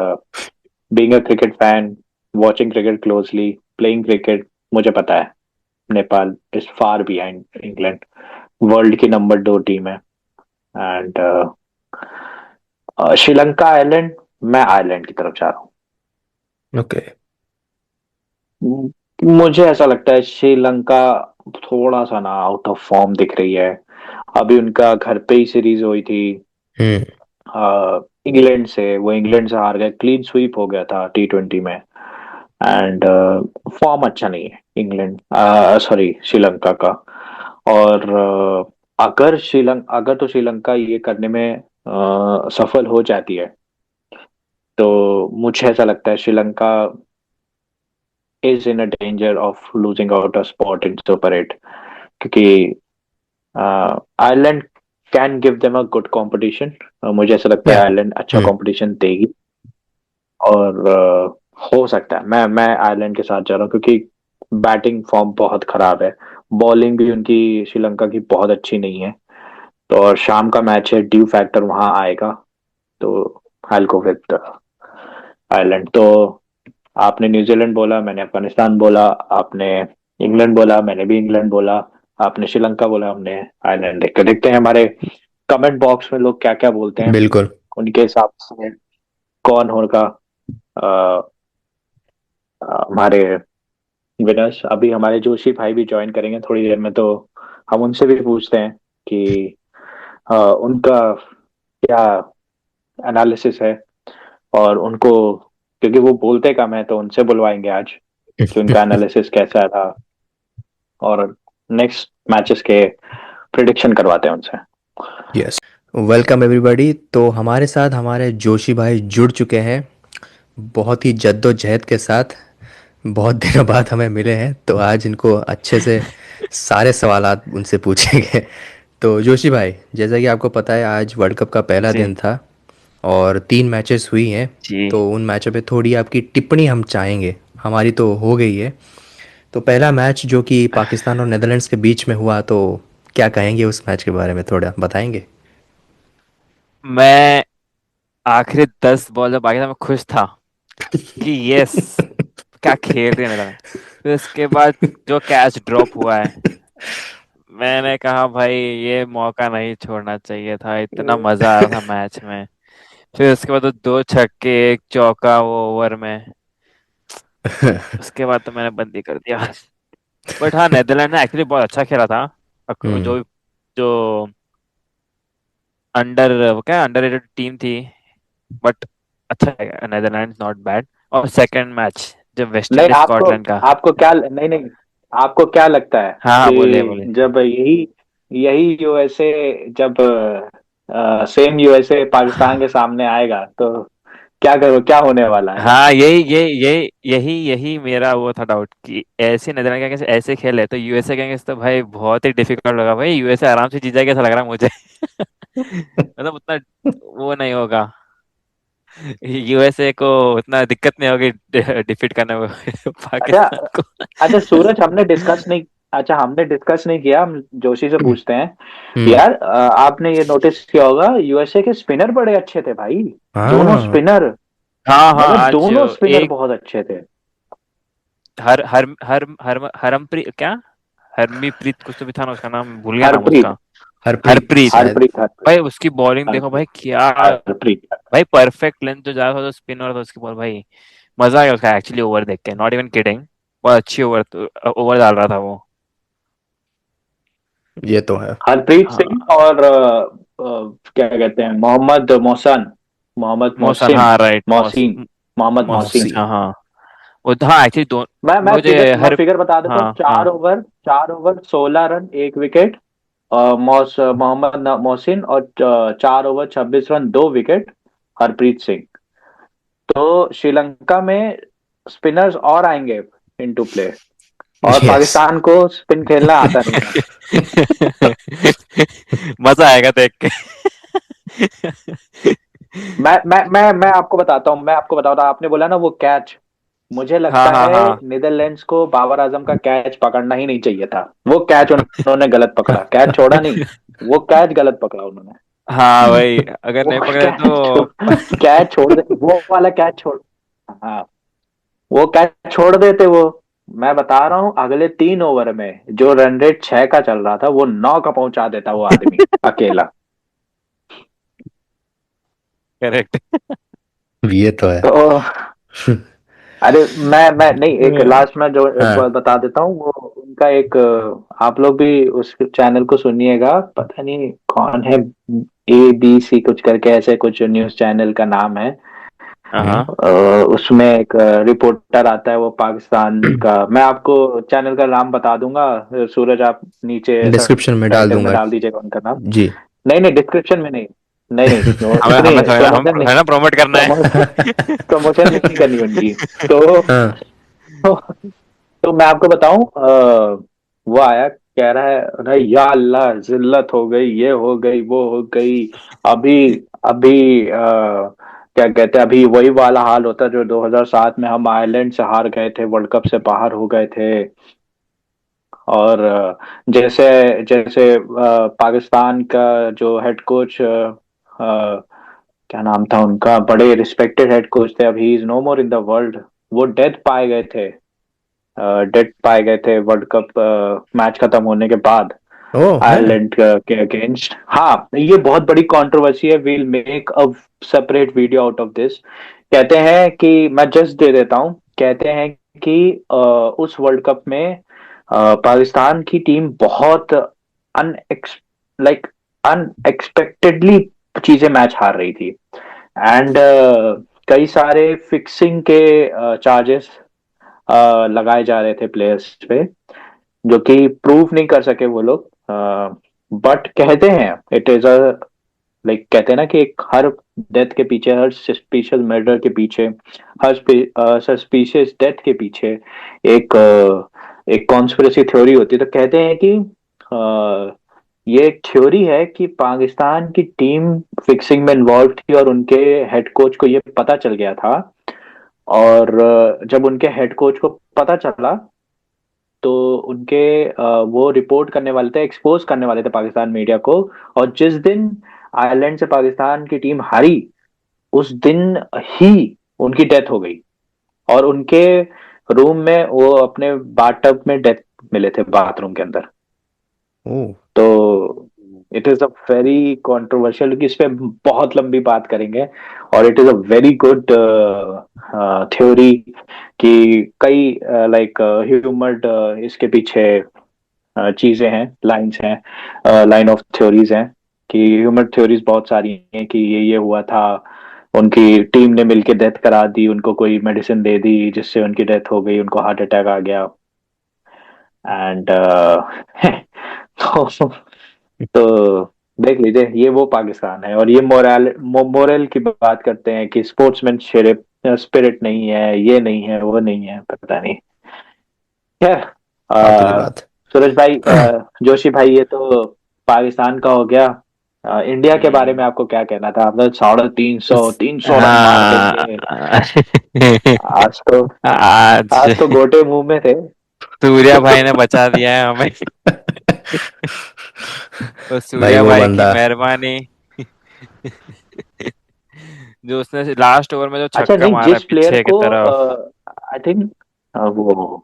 being a cricket fan, watching cricket closely, playing cricket, मुझे पता है Nepal is far behind England. World की नंबर 2 टीम है। एंड श्रीलंका, आयरलैंड, मैं आयरलैंड की तरफ जा रहा ओके। हूँ। मुझे ऐसा लगता है श्रीलंका थोड़ा सा ना आउट ऑफ फॉर्म दिख रही है। अभी उनका घर पे ही सीरीज हुई थी हम्म। इंग्लैंड से, वो इंग्लैंड से हार गए, क्लीन स्वीप हो गया था T20 में। एंड फॉर्म अच्छा नहीं है इंग्लैंड, सॉरी श्रीलंका का। और अगर तो श्रीलंका ये करने में सफल हो जाती है, तो मुझे ऐसा लगता है Sri Lanka is in a danger of losing out a spot in super eight, क्योंकि Ireland can give them a good competition. मुझे ऐसा लगता है या। आयरलैंड अच्छा हम्म। कंपटीशन देगी। और हो सकता है, मैं आयरलैंड के साथ जा रहा हूँ, क्योंकि बैटिंग फॉर्म बहुत खराब है, बॉलिंग भी उनकी श्रीलंका की बहुत अच्छी नहीं है। तो और शाम का मैच है, ड्यू फैक्टर वहां आएगा, तो I will go with Ireland. तो आपने न्यूजीलैंड बोला, मैंने अफगानिस्तान बोला, आपने इंग्लैंड बोला, मैंने भी इंग्लैंड बोला, आपने श्रीलंका बोला, हमने आयरलैंड। देखते हैं हमारे कमेंट बॉक्स में लोग क्या क्या बोलते हैं, बिल्कुल। उनके हिसाब से कौन होगा हमारे विनर्स। अभी हमारे जोशी भाई भी ज्वाइन करेंगे थोड़ी देर में, तो हम उनसे भी पूछते हैं कि उनका क्या एनालिसिस है, और उनको, क्योंकि वो बोलते कम है, तो उनसे बुलवाएंगे आज कि उनका एनालिसिस कैसा रहा, और नेक्स्ट मैचेस के प्रिडिक्शन करवाते हैं उनसे। यस। Welcome everybody. तो हमारे साथ हमारे जोशी भाई जुड़ चुके हैं बहुत ही जद्दोजहद के साथ। बहुत दिनों बाद हमें मिले हैं तो आज इनको अच्छे से सारे सवालात उनसे पूछेंगे। तो जोशी भाई, जैसा कि आपको पता है आज वर्ल्ड कप का पहला जी दिन था और 3 मैचेस हुई हैं। जी। तो उन मैचों पे थोड़ी आपकी टिप्पणी हम चाहेंगे। हमारी तो हो गई है। तो पहला मैच जो कि पाकिस्तान और नेदरलैंड्स के बीच में हुआ, तो क्या कहेंगे उस मैच के बारे में, थोड़ा बताएंगे। मैं आखिरी 10 बॉल जब बाकी था, मैं खुश था कि यस, क्या खेल रहे हैं नेदरलैंड। फिर उसके बाद जो कैच ड्रॉप हुआ है, मैंने कहा भाई ये मौका नहीं छोड़ना चाहिए था, इतना मजा आ रहा था मैच में। फिर उसके बाद तो 2 छक्के 1 चौका वो ओवर में, उसके बाद तो मैंने बंद ही कर दिया। बट हाँ, नेदरलैंड ने एक्चुअली बहुत अच्छा खेला था। हम्म। जो जो अंडर वो क्या अंडर रेटेड टीम थी, बट अच्छा है, नेदरलैंड्स नॉट बैड। और सेकंड मैच जब वेस्ट नहीं, इंडीज आपको स्कॉटलैंड का। आपको क्या, नहीं नहीं, आपको क्या लगता है हाँ हाँ, बोले बोले। कि जब यही यही यूएसए, जब सेम यूएसए पाकिस्तान के सामने आएगा, तो क्या करो, क्या होने वाला है? हाँ, यही मेरा वो था डाउट कि ऐसे नेदरलैंड कहेंगे ऐसे खेले तो यूएसए कहेंगे तो भाई बहुत ही डिफिकल्ट होगा, भाई यूएसए आराम से जीत जाएगा ऐसा लग रहा है मुझे। मतलब उतना वो नहीं होगा, यूएसए को उतना दिक्कत नहीं होगी डिफीट करने में अच्छा। पाकिस्तान को। अच्छा सूरज, हमने डिस्कस नहीं, अच्छा हमने डिस्कस नहीं किया, हम जोशी से पूछते हैं। हम्म। यार आपने ये नोटिस किया होगा, यूएसए के स्पिनर बड़े अच्छे थे भाई। दोनों हाँ। स्पिनर, हाँ हाँ, मतलब आज दोनों स्पिनर एक बहुत अच्छे थे। हर हर हर हर हरमप्रीत क्या, हरमीप्रीत कुछ तो भी था ना, उसका नाम भूल गया नाम हरप्रीत, उसका। हरप्रीत हरप्रीत। शायद। हरप्रीत, हरप्रीत, भाई उसकी बॉलिंग देखो हरप्रीत, भाई क्या, हरप्रीत। भाई परफेक्ट लेंथ जो जा रहा था, तो स्पिनर था उसकी बॉल भाई। मजा आ गया उसका एक्चुअली ओवर देख के, नॉट इवन किडिंग। बहुत अच्छी ओवर ओवर डाल रहा था वो। ये तो है। हरप्रीत सिंह हाँ, और क्या कहते हैं, मोहम्मद मोहसन, मोहम्मद मौसन, मोहसिन, हाँ राइट, मोहसिन, मोहम्मद मौसी, मोहसिन। मौसी। हाँ हाँ। वो हाँ एक्चुअली दोनों, मुझे मैं हर, फिगर बता देता हूँ। हाँ हाँ। 4 over 16 run, 1 wicket. Mohammad Mohsin, और 4 over 26 run, 2 wicket, Harpreet Singh. तो श्रीलंका में स्पिनर्स और आएंगे इनटू प्ले, और यस। पाकिस्तान को स्पिन खेलना आता नहीं है। मजा आएगा देख के। मैं आपको बताता हूँ, मैं आपको बताता हूँ, आपने बोला ना वो कैच, मुझे हाँ लगता हाँ है हाँ नीदरलैंड्स को बाबर आजम का कैच पकड़ना ही नहीं चाहिए था। वो कैच उन्होंने गलत पकड़ा, कैच छोड़ा नहीं, वो कैच गलत पकड़ा उन्होंने। हाँ भाई, अगर वो नहीं पकड़े कैच तो। छोड़, कैच छोड़ दे, वो वाला कैच छोड़। हाँ, वो कैच छोड़ देते वो, मैं बता रहा हूँ अगले 3 ओवर में जो रन रेट 6 का चल रहा था, वो 9 का पहुंचा देता वो आदमी अकेला। करेक्ट। ये तो है। तो अरे मैं नहीं, एक लास्ट में जो हाँ। बता देता हूँ, वो उनका एक आप लोग भी उस चैनल को सुनिएगा, पता नहीं कौन है, ABC कुछ करके ऐसे कुछ न्यूज चैनल का नाम है। हाँ अ, उसमें एक रिपोर्टर आता है वो पाकिस्तान का, मैं आपको चैनल का नाम बता दूंगा। सूरज आप नीचे डिस्क्रिप्शन में डाल टाइटल में दूंगा। डाल दीजिएगा उनका नाम। जी। नहीं नहीं, डिस्क्रिप्शन में नहीं, नहीं नहीं, हमें इतनी हमें थोड़ा ना, हम प्रमोशन नहीं, थोड़ा ना प्रमोट करना है। प्रमोशन नहीं करनी उनकी। तो हाँ। तो, तो मैं आपको बताऊं, वो आया कह रहा है, अरे या अल्लाह जिल्लत हो गई, ये हो गई, वो हो गई। अभी अभी क्या कहते हैं, अभी वही वाला हाल होता जो 2007 में हम आयरलैंड से हार गए थे, वर्ल्ड कप से बाहर हो गए थे। और जैसे जैसे पाकिस्तान का जो हेड कोच, क्या नाम था उनका, बड़े रिस्पेक्टेड हेड कोच थे, अभी is no more in the world. वो डेथ पाए गए थे, डेथ पाए गए थे वर्ल्ड कप मैच खत्म होने के बाद, ओ है। आयरलैंड के अगेंस्ट। हाँ, ये बहुत बड़ी कंट्रोवर्सी है, we'll make a separate video out of this. कहते हैं कि, मैं जस्ट दे देता हूँ, कहते हैं कि उस वर्ल्ड कप में पाकिस्तान की टीम बहुत अनएक्स लाइक अनएक्सपेक्टेडली चीजें मैच हार रही थी। एंड कई सारे फिक्सिंग के चार्जेस लगाए जा रहे थे प्लेयर्स पे, जो कि प्रूव नहीं कर सके वो लोग। बट कहते हैं इट इज अ, लाइक कहते हैं ना कि एक हर डेथ के पीछे, हर सस्पिशियस मर्डर के पीछे, हर सस्पिशियस डेथ के पीछे एक एक कॉन्स्पिरेसी थ्योरी होती है। तो कहते हैं कि ये एक थ्योरी है कि पाकिस्तान की टीम फिक्सिंग में इन्वॉल्व थी, और उनके हेड कोच को ये पता चल गया था। और जब उनके हेड कोच को पता चला, तो उनके वो रिपोर्ट करने वाले थे, एक्सपोज करने वाले थे पाकिस्तान मीडिया को। और जिस दिन आयरलैंड से पाकिस्तान की टीम हारी, उस दिन ही उनकी डेथ हो गई, और उनके रूम में वो अपने बाथटब में डेथ मिले थे, बाथरूम के अंदर। ओ। तो it is a very controversial, क्योंकि इस पे बहुत लंबी बात करेंगे, और it is a very good theory, कि कई लाइक ह्यूमर्ड इसके पीछे चीजें हैं, लाइंस हैं, लाइन ऑफ थ्योरीज हैं, कि ह्यूमर थ्योरीज बहुत सारी हैं, कि ये हुआ था, उनकी टीम ने मिलके डेथ करा दी, उनको कोई मेडिसिन दे दी जिससे उनकी डेथ हो गई, उनको हार्ट अटैक आ गया। एंड तो तो देख लीजिए, ये वो पाकिस्तान है, और ये मोरल की बात करते हैं कि स्पोर्ट्समैन स्पिरिट नहीं है, ये नहीं है, वो नहीं है, पता नहीं। खैर, अगली अ, बात। सूरज भाई, जोशी भाई, ये तो पाकिस्तान का हो गया। इंडिया के बारे में आपको क्या कहना था? मतलब 350, 300 रन मार हाँ। देंगे। आज तो आज आज तो गोटे मुंह में थे। सूर्या भाई ने बचा दिया है हमें। तो भाई सूर्या वो भाई की बंदा। मेहरबानी, जो उसने लास्ट ओवर में जो अच्छा छक्का नहीं, मारा है जिस प्लेयर पीछे की को तरफ, आई थिंक वो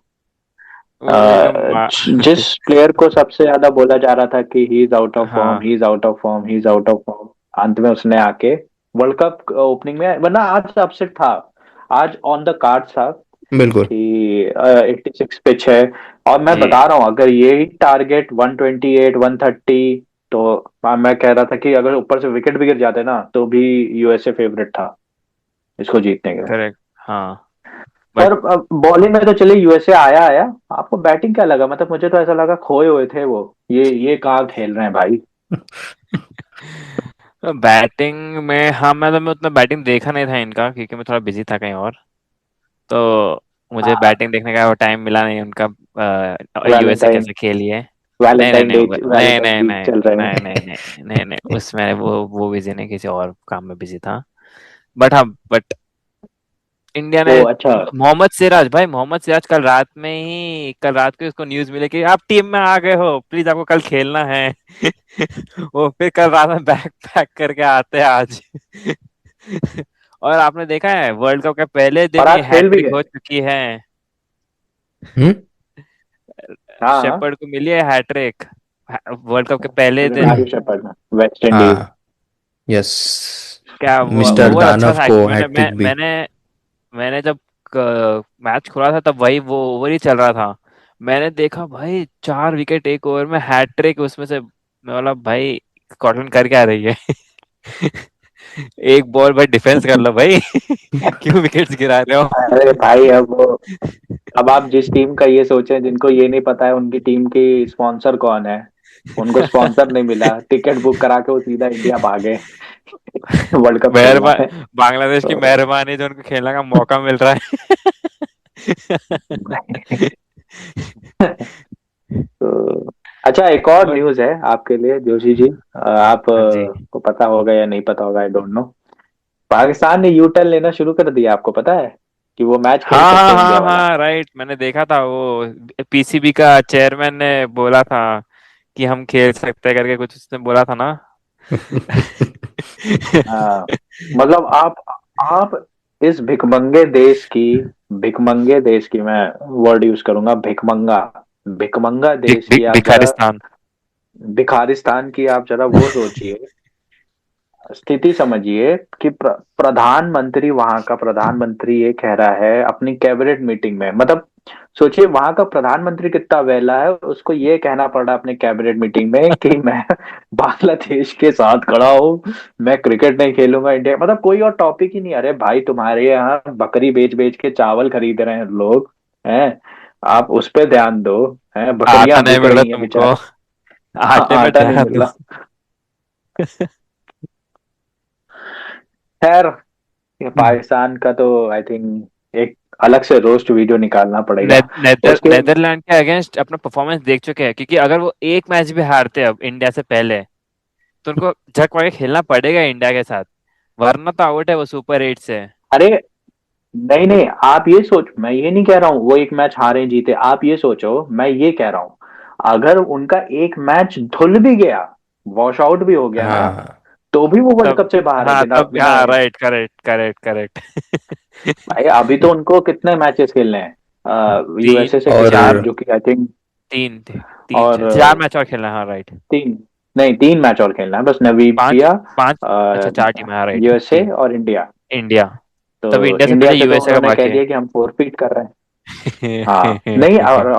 वो एकदम जिस प्लेयर को सबसे ज्यादा बोला जा रहा था कि he is out of form, हाँ he is out of form, he is out of form, अंत में उसने आके वर्ल्ड कप ओपनिंग में, वरना आज अपसेट था, आज ऑन द कार्ड था बिल्कुल। कि 86 पिच है। और मैं ये बता रहा हूँ, अगर यही टारगेट 128, 130, तो मैं कह रहा था कि अगर ऊपर से विकेट भी गिर जाते ना तो भी यूएसए फेवरेट था इसको जीतने के लिए। करेक्ट। हाँ बट और बॉलिंग में तो चलिए यूएसए आया आया, आपको बैटिंग क्या लगा? मतलब मुझे तो ऐसा लगा खोए हुए थे वो, ये कहाँ खेल रहे हैं भाई। बैटिंग में, हाँ मैं उतना बैटिंग देखा नहीं था इनका, क्योंकि मैं थोड़ा बिजी था कहीं और। तो मुझे हाँ, बैटिंग देखने का वो टाइम मिला नहीं उनका, यूएसए वैलेंटाइन कैसे खेली है। नहीं नहीं वैलेंटाइन नहीं डे, नहीं वैलेंटाइन नहीं वीक नहीं चल रहे नहीं हैं। नहीं नहीं नहीं नहीं, उसमें वो बिजी नहीं, किसी और काम में बिजी था। बट हाँ, बट इंडिया ने, ओ अच्छा। मोहम्मद सिराज भाई, मोहम्मद सिराज कल रात को इसको न्यूज मिले कि आप टीम में आ गए हो, प्लीज आपको कल खेलना है। वो फिर कल रात में बैग पैक करके आते हैं आज। और आपने देखा है वर्ल्ड कप के पहले और दिन ही आज खेल भी हैट्रिक गए। हो चुकी है। हम्म। हाँ हाँ। शेपर्ड को मिली है हैट्रिक वर्ल्ड कप के पहले दिन। मैथ्यू शेफर्ड ने, वेस्ट इंडीज। हाँ। यस। क्या वो मिस्टर ओवर अच्छा दानव था को एक्चुअली। हैट्रिक भी। मैंने जब मैच खुला था तब वही वो ओवर ही चल रहा था। मैंने देखा भाई 4 विकेट एक ओवर में, हैट्रिक उसमें से। मैं बोला भाई स्कॉटलैंड कर क्या रही है। एक बॉल भाई डिफेंस कर लो भाई। क्यों विकेट्स गिरा रहे हो। अरे भाई, अब आप जिस टीम का ये सोचें, जिनको ये नहीं पता है उनकी टीम की स्पॉन्सर कौन है, उनको स्पॉन्सर नहीं मिला, टिकट बुक करा के वो सीधा इंडिया भागे वर्ल्ड कप खेलना मेहरबा है। बांग्लादेश की तो मेहरबानी जो उनको खेलने का मौका मिल रहा है। तो अच्छा, एक और बट न्यूज है आपके लिए जोशी जी। आप हाँ जी। को पता होगा या नहीं पता होगा, आई डोंट नो। पाकिस्तान ने यू टर्न लेना शुरू कर दिया, आपको पता है कि वो मैच खेल हाँ सकते हाँ हैं इंडिया हाँ वाला। हाँ राइट, मैंने देखा था वो पीसीबी का चेयरमैन ने बोला था कि हम खेल सकते हैं करके कुछ उसने बोला था ना। हाँ, मतलब आप इस भिकमंगे देश की मैं वर्ड यूज करूंगा, भिकमंगा, भिकमंगा देश की आप जरा, भिखारिस्तान। भिखारिस्तान की आप जरा वो सोचिए, स्थिति समझिए कि प्रधानमंत्री, वहां का प्रधानमंत्री ये कह रहा है अपनी कैबिनेट मीटिंग में, मतलब सोचिए वहां का प्रधानमंत्री कितना वेला है, उसको ये कहना पड़ रहा है अपने कैबिनेट मीटिंग में कि मैं बांग्लादेश के साथ खड़ा हूँ, मैं क्रिकेट नहीं खेलूंगा इंडिया, मतलब कोई और टॉपिक ही नहीं। अरे भाई, तुम्हारे यहाँ बकरी बेच बेच के चावल खरीद रहे हैं लोग, हैं? आप उस पे ध्यान दो। हैं, आटा बकरियां नहीं बिक मिल रहा रही हैं तुमको, बेचारे। आटे पे आटा नहीं ध्यान मिल दो। रहा। खैर, ये पाकिस्तान का तो आई थिंक एक अलग से रोस्ट वीडियो निकालना पड़ेगा उसके। नेदरलैंड के अगेंस्ट अपना परफॉर्मेंस देख चुके हैं, क्योंकि अगर वो एक मैच भी हारते अब इंडिया से पहले, तो उनको झक मार के खेलना पड़ेगा इंडिया के साथ, वरना तो आउट है वो सुपर 8 से। अरे नहीं नहीं, आप ये सोच, मैं ये नहीं कह रहा हूँ वो एक मैच हारे जीते, आप ये सोचो, मैं ये कह रहा हूँ अगर उनका एक मैच धुल भी गया, वॉश आउट भी हो गया ना, हाँ। तो भी वो वर्ल्ड तब कप से बाहर है हाँ, बिना तब बिना। हाँ, राइट, करेक्ट करेक्ट करेक्ट। भाई अभी तो उनको कितने मैचेस खेलने हैं तीन यूएसए से और खेलने चार, हैं जो कि आई थिंक, तीन थे, और 4 मैच और खेलना है, हाँ राइट। तीन, नहीं 3 मैच और खेलना है बस, पांच, नमीबिया, पांच, अच्छा 4 टीम है, हाँ राइट, यूएसए तीन। और इंडिया। इंडिया। तब तो इंडिया से इंडिया पहले से तो यूएसए का उन्होंने कह बाकी है। दिया कि हम फोरफीट कर रहे हैं। हाँ नहीं, और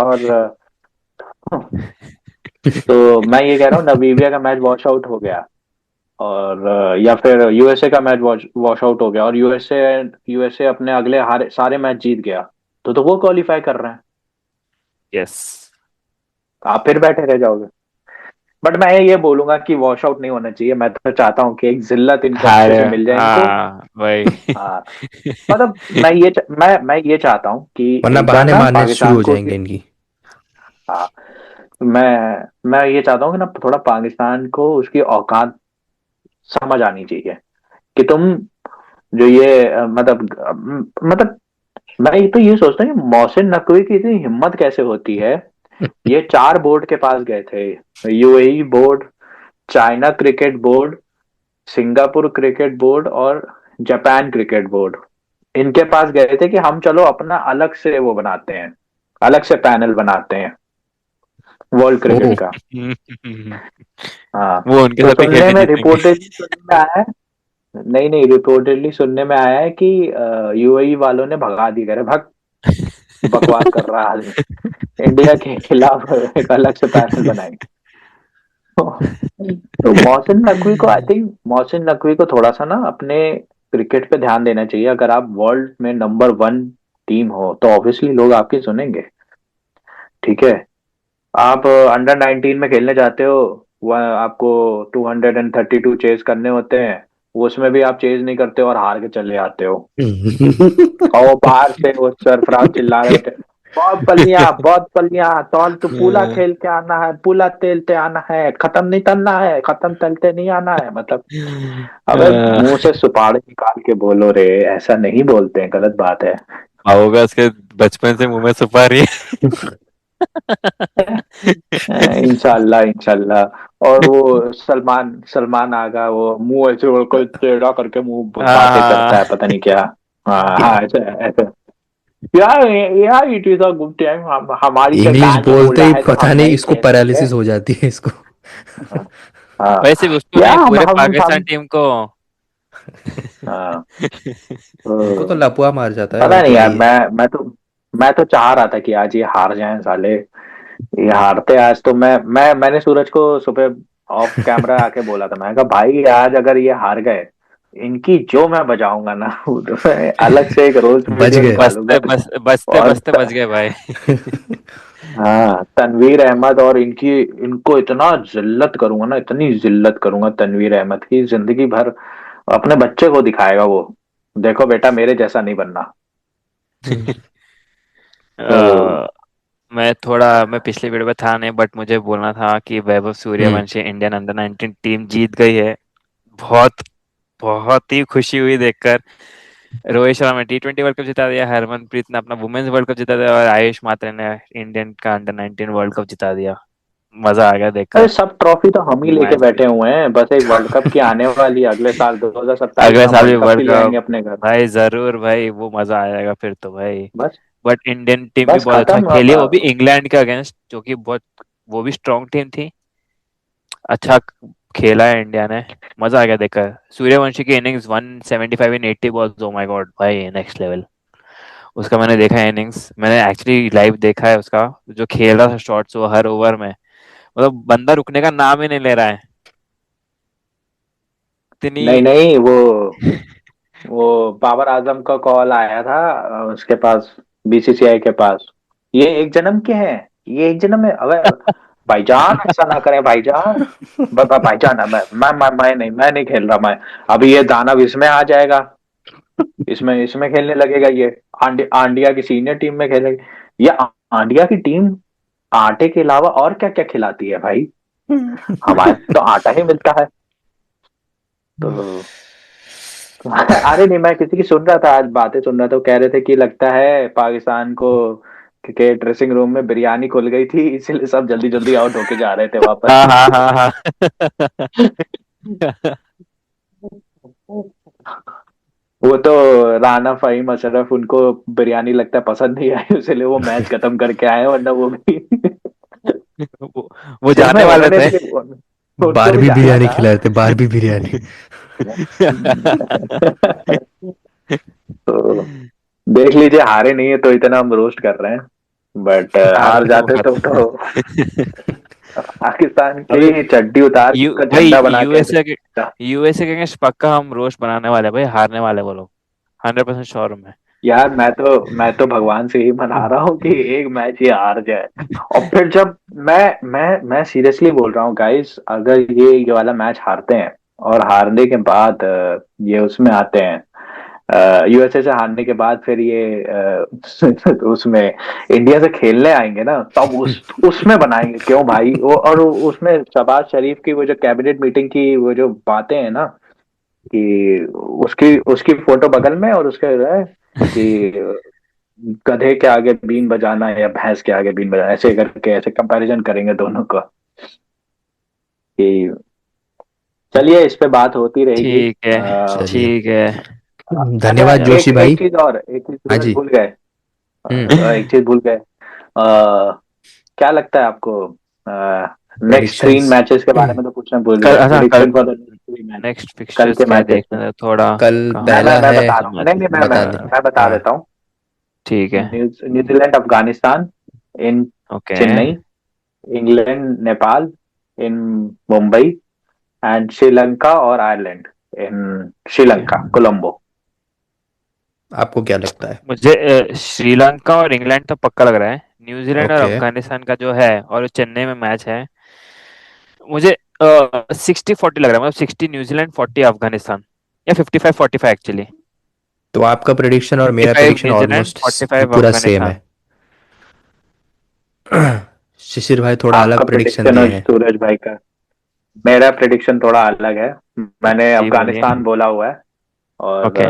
तो मैं ये कह रहा हूँ नमीबिया का मैच वॉश आउट हो गया, और या फिर यूएसए का मैच वॉश आउट हो गया, और यूएसए अपने अगले हारे सारे मैच जीत गया, तो वो क्वालिफाई कर रहे हैं। यस। आप फिर बैठे रह जाओगे। बट मैं ये बोलूंगा कि वॉश आउट नहीं होना चाहिए, मैं तो चाहता हूँ कि एक जिल्लत इनको अच्छे हारे, से मिल जाए इनको। हाँ वही। हाँ, मतलब मैं ये चाहता हूँ कि वरना एक बार बहाने ना मारने शुरू पाकिस्तान हो को, जाएंगे इनकी। हाँ, मैं ये चाहता हूँ कि ना थोड़ा पाकिस्तान को उसकी औकात समझ आनी चाहिए कि तुम जो ये मतलब मैं तो ये सोचता हूँ कि मोहसिन नकवी की इतनी हिम्मत कैसे होती है। ये 4 बोर्ड के पास गए थे, UAE board, China cricket board, Singapore cricket board और जापान क्रिकेट बोर्ड। इनके पास गए थे कि हम चलो अपना अलग से वो बनाते हैं, अलग से पैनल बनाते हैं वर्ल्ड क्रिकेट ओह। का। हाँ। वो उनके तो साथ ही खेल सुनने के में जीतेंगे। रिपोर्टेडली सुनने में आया है, नहीं नहीं, रिपोर्टेडली सुनने में आया है कि यूएई वालों ने भगा दी, करे भग, बकवास कर रहा आदमी, इंडिया के खिलाफ एक अलग से पैनल बनाएंगे। तो मोहसिन नकवी को, आई थिंक मोहसिन नकवी को थोड़ा सा ना अपने क्रिकेट पे ध्यान देना चाहिए। अगर आप वर्ल्ड में नंबर 1 टीम हो तो ऑब्वियसली लोग आपकी सुनेंगे। ठीक है। आप अंडर 19 में खेलने जाते हो, वह आपको 232 चेज करने होते हैं, वो उसमें भी आप चेज नहीं करते हो और हार के चले आते हो। और वो बाहर से वो सरफराज चिल्ला रहे होते हैं, बहुत पलियां तौल, तू पूला खेल के आना है, पूला तेलते आना है, खत्म नहीं तलना है, खत्म तलते नहीं आना है। मतलब अबे मुंह से सुपारी निकाल के बोलो रे, ऐसा नहीं बोलते हैं, गलत बात है। होगा उसके बचपन से मुंह में सुपारी है। इंशाल्लाह इंशाल्लाह। और वो सलमान सलमान आगा, वो मुंह ऐसे बिल्कुल टेढ़ा करके मुंह बातें करता है, हाँ। पता नहीं क्या। हाँ हाँ, ऐसे ऐसे। यार यार it is a good time, हमारी इंग्लिश सरकार जो बोल बोलते रहा ही है तो पता हम नहीं नहीं इसको खेलेंगे। पैरालिसिस हो जाती है इसको। हाँ हाँ। वैसे भी उसको या नहीं, पूरे हम पाकिस्तान टीम को। हाँ। उनको तो तो लपुआ मार जाता है, पता और नहीं क्या यार, ही है। मैं तो चाह रहा था कि आज ये हार जाएं साले। ये हारते आज तो मैंने सूरज को सुबह ऑफ कैमरा आके बोला था, मैंने कहा भाई आज अगर ये हार गए, इनकी जो मैं बजाऊंगा ना तो मैं अलग से एक रोस्ट बच वीडियो गए। निकालूंगा। बचते और बचते बच गए भाई। हाँ, तनवीर अहमद और इनको इतना जिल्लत करूंगा ना, इतनी जिल्लत करूंगा तनवीर अहमद की, जिंदगी भर अपने बच्चे को दिखाएगा वो, देखो बेटा मेरे जैसा नहीं बनना। तो अ, मैं पिछले वीडियो में था नहीं, बट मुझे बोलना था कि वैभव हम्म। सूर्यवंशी इंडियन अंडर 19 टीम जीत गई है। बहुत बहुत ही खुशी हुई देखकर। रोहित शर्मा ने T20 वर्ल्ड कप जिता दिया, हरमनप्रीत ने अपना वुमेन्स वर्ल्ड कप जिता दिया, और आयुष मात्रे ने इंडियन का अंडर 19 वर्ल्ड कप जिता दिया। मजा आ गया अरे देखकर सब ट्रॉफी तो हम ही लेके मैच भी। बैठे हुए हैं, बस एक वर्ल्ड कप की आने वाली है अगले साल 2027 अगले में, हम साल भी वर्ल्ड कप वर्ल्ड भी ले कप। आएंगे अपने घर। भाई जरूर भाई, वो मजा आएगा फिर तो भाई। बस बट इंडियन टीम भी बस बहुत अच्छा खत्म। खेली है, वो भी इंग्लैंड के अगेंस्ट, जो कि बहुत, वो भी स्ट्रांग टीम थी। अच्छा खेला है इंडिया ने। मजा आ गया देखकर सूर्यवंशी की innings, 175 in 80 balls. Oh my God भाई, नेक्स्ट लेवल। उसका मैंने देखा है इनिंग्स, मैंने एक्चुअली लाइव देखा है उसका। जो खेल रहा था शॉट्स वो हर ओवर में, मतलब बंदा रुकने का नाम ही नहीं ले रहा है। इतनी। नहीं नहीं, वो बाबर आजम का कॉल आया था उसके पास, बीसीसीआई के पास, ये एक जन्म के हैं, ये एक जन्म है। अबे भाईजान ऐसा ना करें भाईजान, भाईजान मैं नहीं खेल रहा मैं। अभी ये दानव इसमें आ जाएगा, इसमें इसमें खेलने लगेगा ये, आंडिया की सीनियर टीम में खेलेगा ये। आंडिया की टीम आटे के अलावा और क्या क्या खिलाती है भाई, हमारे तो आटा ही मिलता है। तो अरे नहीं, मैं किसी की सुन रहा था, आज बातें सुन रहा था, वो कह रहे थे कि लगता है पाकिस्तान को के ड्रेसिंग रूम में बिरयानी खुल गई थी, इसलिए सब जल्दी जल्दी आउट होके जा रहे थे वापस। हाँ हाँ हाँ हाँ। वो तो राना फहीम अशरफ, उनको बिरयानी लगता है पसंद नहीं आई, इसलिए वो मैच खत्म करके आए, वरना वो भी वो, वो सच में जाने वाले उन्होंने थे। भी, उनको भी बारबी जाना बिरयानी था। खिला रहे थे, बारबी बिरयानी। तो देख लीजिए, हारे नहीं है तो इतना हम रोस्ट कर रहे हैं, बट हार हार रहे वो जाते खत्म। तो पाकिस्तान अभी की चड्डी उतार के उसका भाई झंडा बना के ऐसे। यूएसए के अगेंस्ट पक्का हम रोस्ट बनाने वाले हैं भाई, हारने वाले वो लोग। 100% श्योर हूं मैं। यार मैं तो भगवान से ही मना रहा हूँ कि एक मैच ये हार जाए। और फिर जब मैं सीरियसली बोल रहा हूँ गाइस, अगर ये वाला मैच हारते हैं और हारने के बाद ये उसमें आते हैं यूएसए से हारने के बाद फिर ये उसमें इंडिया से खेलने आएंगे ना, तब उसमें बनाएंगे क्यों भाई वो। और उसमें शहबाज शरीफ की वो जो कैबिनेट मीटिंग की वो जो बातें हैं ना, कि उसकी उसकी फोटो बगल में और उसके जो है कि गधे के आगे बीन बजाना या भैंस के आगे बीन बजाना, ऐसे करके ऐसे कंपैरिजन करेंगे दोनों का। कि चलिए, इस पे बात होती रहेगी। ठीक है। चलिए, ठीक है। अच्छा, धन्यवाद जोशी एक भाई। एक चीज और, एक चीज हाँ सूरज जी। भूल गए। हम्म। एक चीज भूल गए। क्या लगता है आपको, नेक्स्ट तीन प्रेडिक्शंस। मैचेस के बारे में तो पूछना भूल कल, गए, अच्छा कल, prediction for the next three match, next कल फिक्सचर्स के क्या है मैचेस के। देखना है थोड़ा। कल कहाँ पहला मैं है। बता रहा हूँ, नहीं नहीं, बता दें। मैं बता हाँ। देता हूँ। ठीक है। New Zealand Afghanistan in okay. Chennai, England Nepal in Mumbai, and Sri Lanka और Ireland in okay. Sri Lanka Colombo. आपको क्या लगता है? मुझे श्रीलंका और इंग्लैंड तो पक्का लग रहा है। न्यूजीलैंड और ओके। अफगानिस्तान का जो है और चेन्नई में मैच है, मुझे 60-40 लग रहा है, मतलब 60 न्यूजीलैंड 40 अफगानिस्तान, या 55-45 एक्चुअली। तो आपका प्रेडिक्शन और मेरा 55 प्रेडिक्शन न्यूजीलैंड ऑलमोस्ट 45 पूरा सेम है। अफगानिस्तान। शिशिर भाई थोड़ा आपका अलग प्रेडिक्शन प्रिडिक्शन दिए और हैं। सूरज भाई का, मेरा प्रिडिक्शन थोड़ा अलग है। मैंने जी बोलिए। अफगानिस्तान बोला हुआ है, और ओके।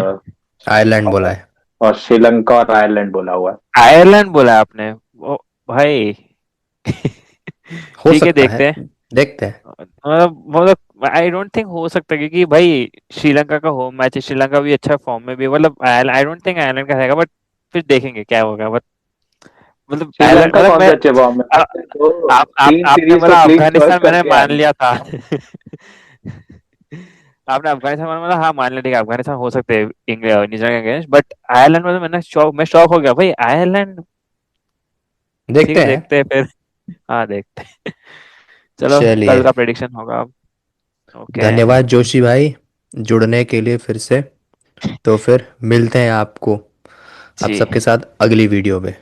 आयरलैंड बोला है। और श्रीलंका और आयरलैंड बोला हुआ है। आयरलैंड बोला आपने, वो भाई। हो ठीक है, सकता है, देखते हैं। देखते हैं। मतलब आई डोंट थिंक हो सकता, क्योंकि भाई श्रीलंका का होम मैच है, श्रीलंका भी अच्छा फॉर्म में भी है, मतलब आई डोंट थिंक आयरलैंड का रहेगा, बट फिर देखेंगे क्या होगा, बट मतलब आयरलैंड, श्रीलंका मतलब कौन मैं से अच्छे फॉर्म में, आ, तो आप तीन आपने सीरीज तो बोला क्लीन स्वर्क अफगानिस्तान, मैंने करके आए मान हैं। लिया था। आपने अफगानिस्तान बोला, हाँ मान लिया, ठीक है अफगानिस्तान हो सकते हैं न्यूजीलैंड के अगेंस्ट, बट आयरलैंड में तो मैं शॉक हो गया भाई, आयरलैंड। ठीक देखते है, हैं। देखते हैं फिर। हाँ, देखते हैं। चलो, चलिए, कल का प्रेडिक्शन होगा अब। ओके। धन्यवाद जोशी भाई जुड़ने के लिए फिर से। तो फिर मिलते हैं आपको, आप जी। सबके साथ अगली वीडियो में।